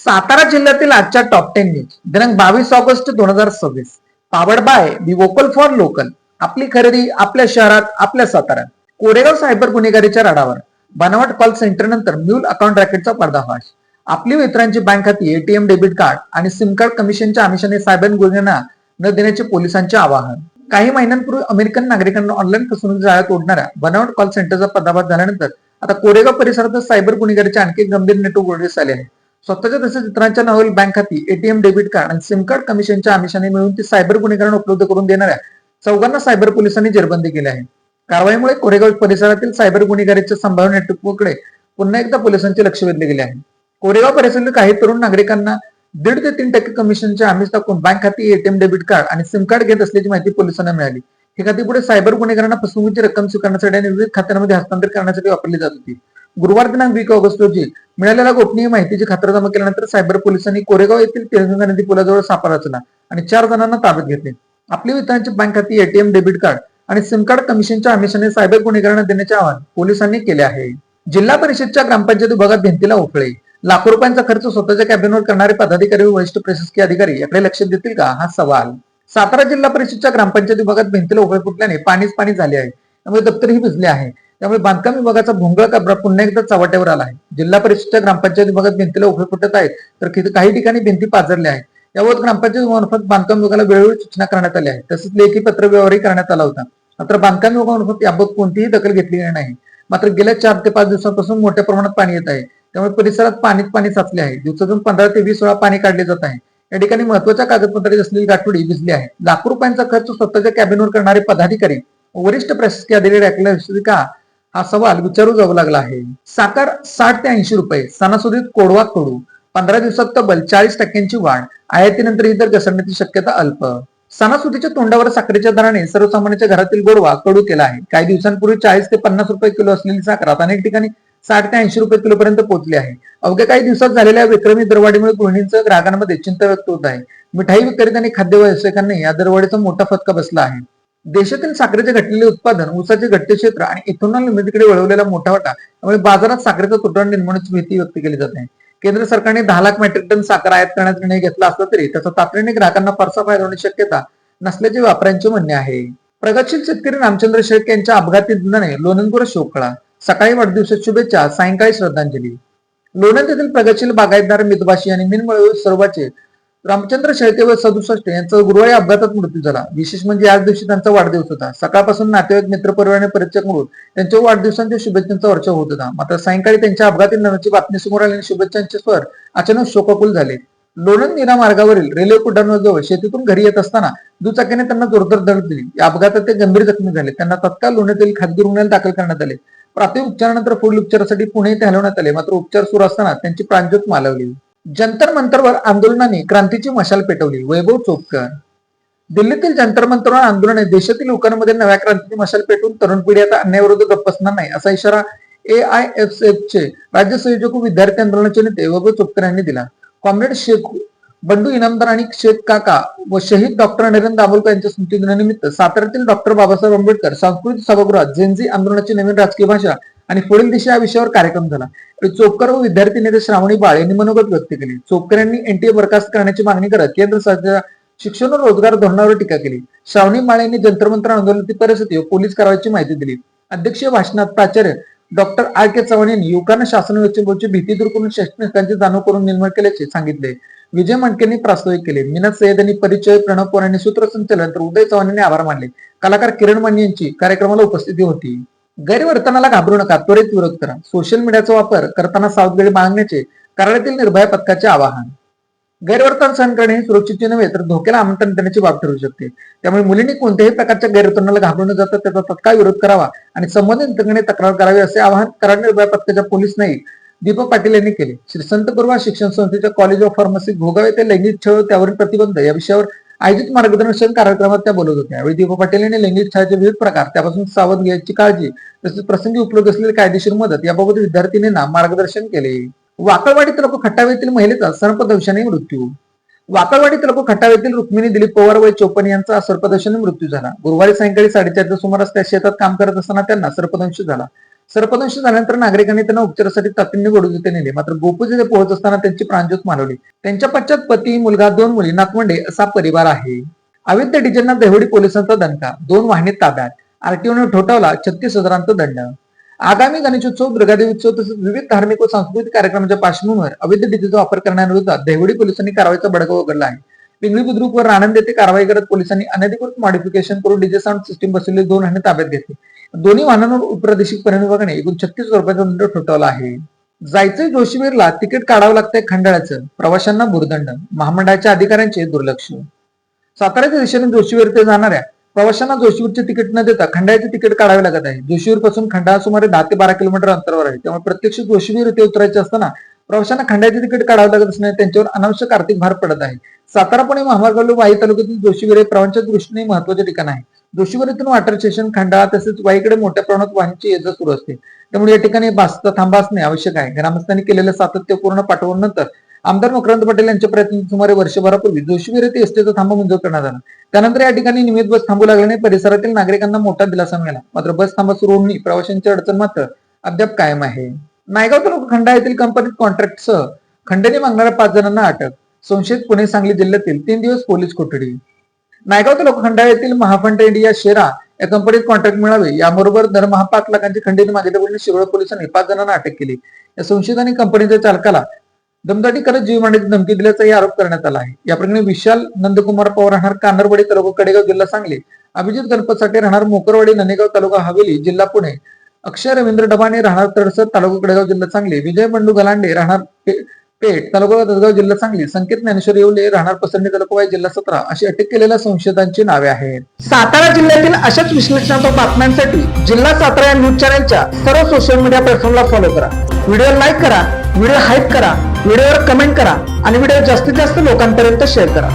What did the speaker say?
सातारा जिल्ह्यातील आजच्या top 10 news दिनांक 22 August 2026. Powered by be vocal for local. आपली खरेदी आपल्या शहरात, आपल्या साताऱ्यात. कोरेगाव सायबर गुन्हेगारीच्या रडावर. बनावट कॉल सेंटर नंतर म्यूल अकाउंट रॅकेटचा पर्दाफाश. आपली मित्रांची बँक खाती, एटीएम, डेबिट कार्ड आणि सिम कार्ड कमिशनच्या आमिषाने सायबर गुन्ह्यांना न देण्याचे पोलिसांचे आवाहन. काही महिन्यांपूर्वी अमेरिकन नागरिकांना ऑनलाईन फसवणूक जाळ्यात ओढणाऱ्या बनावट कॉल सेंटरचा पर्दाफाश झाल्यानंतर आता कोरेगाव परिसरात सायबर गुन्हेगारीचे आणखी गंभीर नेटवर्क उघडकीस आले आहे. स्वतःच्या तसेच इतरांच्या नावावरील बँक खाती, एटीएम, डेबिट कार्ड आणि सिम कार्ड कमिशनच्या आमिषाने मिळून ती सायबर गुन्हेगारांना उपलब्ध करून देणाऱ्या चौघांना सायबर पोलिसांनी जेरबंदी केली आहे. कारवाईमुळे कोरेगाव परिसरातील सायबर गुन्हेगारीच्या संभाव्य नेटवर्ककडे पुन्हा एकदा पोलिसांचे लक्ष वेधले गेले आहे. कोरेगाव परिसरातील काही तरुण नागरिकांना 1.5 ते 3% कमिशनचे आमिष दाखवून बँक खाती, एटीएम, डेबिट कार्ड आणि सिम कार्ड घेत असल्याची माहिती पोलिसांना मिळाली. ही खाती पुढे सायबर गुन्हेगारांना फसवणुकीची रक्कम स्वीकारण्यासाठी आणि विविध खात्यांमध्ये हस्तांतरित करण्यासाठी वापरली जात होती. गुरुवार दिनांक 20 ऑगस्ट रोजी मिळालेल्या गोपनीय माहितीची खातरजमा केल्यानंतर सायबर पोलिसांनी कोरेगाव येथील तेलगंगा नदी पुलाजवळ सापळा रचला आणि 4 जणांना ताब्यात घेतले. आपली मित्रांची बँक खाती, एटीएम, डेबिट कार्ड आणि सिम कार्ड कमिशनच्या आमिषाने सायबर गुन्हेगारांना देण्याचे आवाहन पोलिसांनी केले आहे. जिल्हा परिषदच्या ग्रामपंचायत विभागात भिंतीला उफळे. लाखो रुपयांचा खर्च स्वतःच्या कॅबिनवर करणारे पदाधिकारी व वरिष्ठ प्रशासकीय अधिकारी याकडे लक्ष देतील का, हा सवाल. सातारा जिल्हा परिषदच्या ग्रामपंचायत विभागात भिंतीला उफळे फुटल्याने पाणीच पाणी झाले आहे. त्यामुळे दप्तरही भिजले आहे. त्यामुळे बांधकाम विभागाचा भोंगळ कबरा पुन्हा एकदा चव्हाट्यावर आला आहे. जिल्हा परिषदच्या ग्रामपंचायत विभागात भिंतीला उफळे फुटत आहेत, तर काही ठिकाणी भिंती पाझरल्या आहेत. याबाबत ग्रामपंचायत मार्फत बांधकाम विभागाला वेळोवेळी सूचना करण्यात आल्या आहेत. तसेच लेखी पत्र व्यवहारही करण्यात आला होता. मात्र बांधकाम विभागामार्फत याबाबत कोणतीही दखल घेतली नाही. मात्र गेल्या 4 ते 5 दिवसांपासून मोठ्या प्रमाणात पाणी येत आहे. त्यामुळे परिसरात पाणीच पाणी साचले आहे. दिवसातून 15 ते 20 वेळा पाणी काढले जात आहे. या ठिकाणी महत्वाच्या कागदपत्राची असलेली गाठोडी भिजली आहे. लाखो रुपयांचा खर्च स्वतःच्या कॅबिनवर करणारे पदाधिकारी वरिष्ठ प्रशासकीय अधिकारी का, हा सवाल विचारू जाऊ लागला आहे. साखर 60 ते 80 रुपये. सणासुदीत कोडवा कडू. 15 दिवसात तब्बल 40% वाढ. आयातीनंतर ही दर घसरण्याची शक्यता अल्प. सणासुदीच्या तोंडावर साखरेच्या दराने सर्वसामान्यांच्या घरातील गोडवा कडू केला आहे. काही दिवसांपूर्वी 40 ते 50 रुपये किलो असलेली साखर आता अनेक ठिकाणी 60 ते 80 रुपये किलो पर्यंत पोहोचली आहे. अवघ्या काही दिवसात झालेल्या विक्रमी दरवाढीमुळे गृहिणींचं ग्राहकांमध्ये चिंता व्यक्त होत आहे. मिठाई विक्रेते आणि खाद्य व्यावसायिकांनी या दरवाढीचा मोठा फटका बसला आहे. देशातील साखरेचे घटलेले उत्पादन, ऊसाचे घट्टे क्षेत्र आणि इथेनॉल निर्मितीकडे वळवलेला मोठा वाटा यामुळे बाजारात साखरेचा तुटवडा निर्माण होण्याची भीती व्यक्त केली जात आहे. केंद्र सरकारने 10 लाख मेट्रिक टन साखर आयात करण्याचा निर्णय घेतला असला तरी त्याचा तातडीने ग्राहकांना फारसा फायदा होण्याची शक्यता नसल्याचे व्यापाऱ्यांचे म्हणणे आहे. प्रगतशील शेतकरी रामचंद्र शेळके यांच्या अपघाती निधनाने लोणंदपूर शोककळा. सकाळी वाढदिवसाच्या शुभेच्छा, सायंकाळी श्रद्धांजली. लोणंद येथील प्रगतशील बागायतदार, मितभाषी आणि मिनमळू स्वरूपाचे रामचंद्र शेळके व 67 यांचा गुरुवारी अपघातात मृत्यू झाला. विशेष म्हणजे याच दिवशी त्यांचा वाढदिवस होता. सकाळपासून नातेवाईक, मित्रपरिवार आणि परिचय म्हणून त्यांच्या वाढदिवसांच्या शुभेच्छांचा वर्षाव होत होता. मात्र सायंकाळी त्यांच्या अपघाती निधनाची बातमी समोर आली आणि शुभेच्छांचे स्वर अचानक शोकाकुल झाले. लोणंद नीरा मार्गावरील रेल्वे कुटांजवळ शेतीतून घरी येत असताना दुचाकीने त्यांना जोरदार धडक दिली. या अपघातात ते गंभीर जखमी झाले. त्यांना तत्काळ लोणंदतील खाजगी रुग्णालयात दाखल करण्यात आले. प्राथमिक उपचारानंतर पुढील उपचारासाठी पुणे येथे हलवण्यात आले. मात्र उपचार सुरू असताना त्यांची प्राणज्योत मालवली. जंतर मंतरवर आंदोलनाने क्रांतीची मशाल पेटवली. वैभव चोपकर. दिल्लीतील जंतर मंतरवर आंदोलनाने देशातील लोकांमध्ये नव्या क्रांतीची मशाल पेटवून तरुण पिढी आता अन्यायाविरोधात गप्प बसणार नाही, असा इशारा AIFFचे राज्य संयोजक व विद्यार्थी आंदोलनाचे नेते वैभव चोपकर यांनी दिला. कॉम्रेड शेख बंडू इनामदार आणि शेख काका व शहीद डॉक्टर नरेंद्र दाभोलकर यांच्या स्मृतिदिनानिमित्त साताऱ्यातील डॉक्टर बाबासाहेब आंबेडकर सांस्कृतिक सभागृहात जेनझी आंदोलनाची नवीन राजकीय भाषा आणि पुढील दिशा या विषयावर कार्यक्रम झाला. चोपकर व विद्यार्थी नेते श्रावणी बाळ यांनी मनोगत व्यक्त केले. चोपकर यांनी NTA बरखास्त करण्याची मागणी करत केंद्र सरकारच्या शिक्षण व रोजगार धोरणावर टीका केली. श्रावणी बाळ यांनी जंतर मंतर आंदोलनाची परिस्थिती व पोलीस कारवाईची माहिती दिली. अध्यक्षीय भाषणात प्राचार्य डॉक्टर RK चव्हाण यांनी युवकांना शासनाची भीती दूर करून शैक्षणिकांची जाणीव करून निर्माण केल्याचे सांगितले. विजय मांडकेंनी प्रास्ताविक केले. मिनात सय्यद यांनी परिचय, प्रणव पोर यांनी सूत्रसंचालन तर उदय चव्हाण यांनी आभार मानले. कलाकार किरण माने यांची कार्यक्रमाला उपस्थिती होती. गैरवर्तनाला घाबरू नका, त्वरित विरोध करा. सोशल मीडियाचा वापर करताना सावधगिरी बाळगण्याचे कराडातील निर्भया पथकाचे आवाहन. गैरवर्तन सहन करणे हे सुरक्षितचे नव्हे तर धोक्याला आमंत्रण देण्याची बाब ठरू शकते. त्यामुळे मुलींनी कोणत्याही प्रकारच्या गैरवर्तनाला घाबरू न जाता त्याचा तत्काळ विरोध करावा आणि संबंधित यंत्रणेने तक्रार करावी, असे आवाहन कराड निर्भया पथकाच्या पोलीस नाईक दीपक पाटील यांनी केले. श्री संत गुरुवा शिक्षण संस्थेच्या कॉलेज ऑफ फार्मसी घोगाव येथे लैंगिक छळ त्यावरील प्रतिबंध या विषयावर आयोजित मार्गदर्शन कार्यक्रमात त्या बोलत होत्या. यावेळी दीपक पाटील यांनी लैंगिक छळाचे विविध प्रकार, त्यापासून सावध घ्यायची काळजी तसेच प्रसंगी उपलब्ध असलेली कायदेशीर मदत याबाबत विद्यार्थिनींना मार्गदर्शन केले. वाकळवाडी तालुका खटाव येथील महिलेचा सर्पदंशाने मृत्यू. वाकळवाडी तालुका खटाव येथील रुक्मिणी दिलीप पवार वय 54 यांचा सर्पदंशाने मृत्यू झाला. गुरुवारी सायंकाळी 4:30च्या सुमारास त्या शेतात काम करत असताना त्यांना सर्पदंश झाला. सर्पदंश झाल्यानंतर नागरिकांनी त्यांना उपचारासाठी तातडीने वडूज येथे नेले. मात्र गोपूज येथे पोहोचत असताना त्यांची प्राणज्योत मालवली. त्यांच्या पश्चात पती, मुलगा, 2 मुली, नातवंडे असा परिवार आहे. अवैध डीजेंना देवडी पोलिसांचा दणका, 2 वाहने ताब्यात, आरटीओने ठोठावला 36,000चा दंड. आगामी गणेशोत्सव, दुर्गादेवी उत्सव तसेच विविध धार्मिक व सांस्कृतिक कार्यक्रमांच्या पार्श्वभूमीवर अवैध डीजेचा वापर करण्याविरोधात देवडी पोलिसांनी कारवाईचा बडगा उघडला आहे. पिंगळी बुद्रुक व राणंद येथे कारवाई करत पोलिसांनी अनधिकृत मॉडिफिकेशन करून डीजे साऊंड सिस्टीम बसवलेले 2 वाहने ताब्यात घेतली. दोन्ही वाहनांवर उपप्रादेशिक परिवहन विभागाने एकूण 36 रुपयाचा दंड ठोठावला आहे. जायचंय जोशीवीरला, तिकीट काढावं लागतंय खंडाळ्याचं, प्रवाशांना भुर्दंड, महामंडळाच्या अधिकाऱ्यांचे दुर्लक्ष. साताऱ्याच्या दिशेने जोशीवीर ते जाणाऱ्या प्रवाशांना जोशीवीरचे तिकीट न देता खंडाळ्याचे तिकीट काढावे लागत आहे. जोशीवीर पासून खंडाळा सुमारे 10 ते 12 किलोमीटर अंतरावर आहे. त्यामुळे प्रत्यक्ष जोशीवीर येथे उतरायचे असताना प्रवाशांना खंडाळ्याचे तिकीट काढावे लागत असल्याने त्यांच्यावर अनावश्यक आर्थिक भार पडत आहे. सातारा पुणे महामार्गावरील वाई तालुक्यातील जोशीवीर हे प्रवाशांच्या दृष्टीने महत्वाचे ठिकाण आहे. जोशीवीर येथून वॉटर स्टेशन, खंडाळा तसेच वाईकडे मोठ्या प्रमाणात वाहनांची ये जा सुरू असते. त्यामुळे या ठिकाणी बसचा थांबा असणे आवश्यक आहे. ग्रामस्थांनी केलेल्या सातत्यपूर्ण पाठवणीनंतर आमदार मकरंद पटेल यांच्या प्रयत्नातून सुमारे वर्षभरापूर्वी जोशीवीर येथे एसटीचा थांबा मंजूर करण्यात आला. त्यानंतर या ठिकाणी नियमित बस थांबू लागल्याने परिसरातील नागरिकांना मोठा दिलासा मिळाला. मात्र बस थांबा सुरू होऊन प्रवाशांची अडचण मात्र अद्याप कायम आहे. नायगाव तालुका खंडाळा येथील कंपनीत कॉन्ट्रॅक्टसह खंडणी मागणाऱ्या 5 जणांना अटक, संशयित पुणे सांगली जिल्ह्यातील 3 दिवस पोलीस कोठडी. नायगाव तालुका खंडाळा येथील महाफंट इंडिया शेरा या कंपनीत कॉन्ट्रॅक्ट मिळावे याबरोबर दरमहा 5 लाखांची खंडणी मागितल्यामुळे शिरोळ पोलिसांनी 5 जणांना अटक केली. या संशयितांनी कंपनीच्या चालकाला दमदाटी करत जीव मारण्याची धमकी दिल्याचाही आरोप करण्यात आला आहे. या प्रकरणी विशाल नंदकुमार पवार राहणार कानरवाडी तालुका कडेगाव जिल्हा सांगली, अभिजित गणपत साठे राहणार मोकरवाडी ननेगाव तालुका हवेली जिल्हा पुणे, अक्षय रवींद्र डबाणे राहणार तडसर तालुका कडेगाव जिल्हा सांगली, विजय बंडू गलांडे राहणार पेठ तालुका दसगाव जिल्हा सांगली, संकेत ज्ञानेश्वर येवले राहणार पसरणी तालुका वाई जिल्हा 17 अशी अटक केलेल्या संशयितांची नावे आहेत. सातारा जिल्ह्यातील अशाच विश्लेषणात्मक बातम्यांसाठी जिल्हा सातारा या न्यूज चॅनलच्या सर्व सोशल मीडिया प्लॅटफॉर्मला फॉलो करा. व्हिडिओ लाईक करा, व्हिडिओ हाईप करा, व्हिडिओवर कमेंट करा आणि व्हिडिओ जास्तीत जास्त लोकांपर्यंत शेअर करा.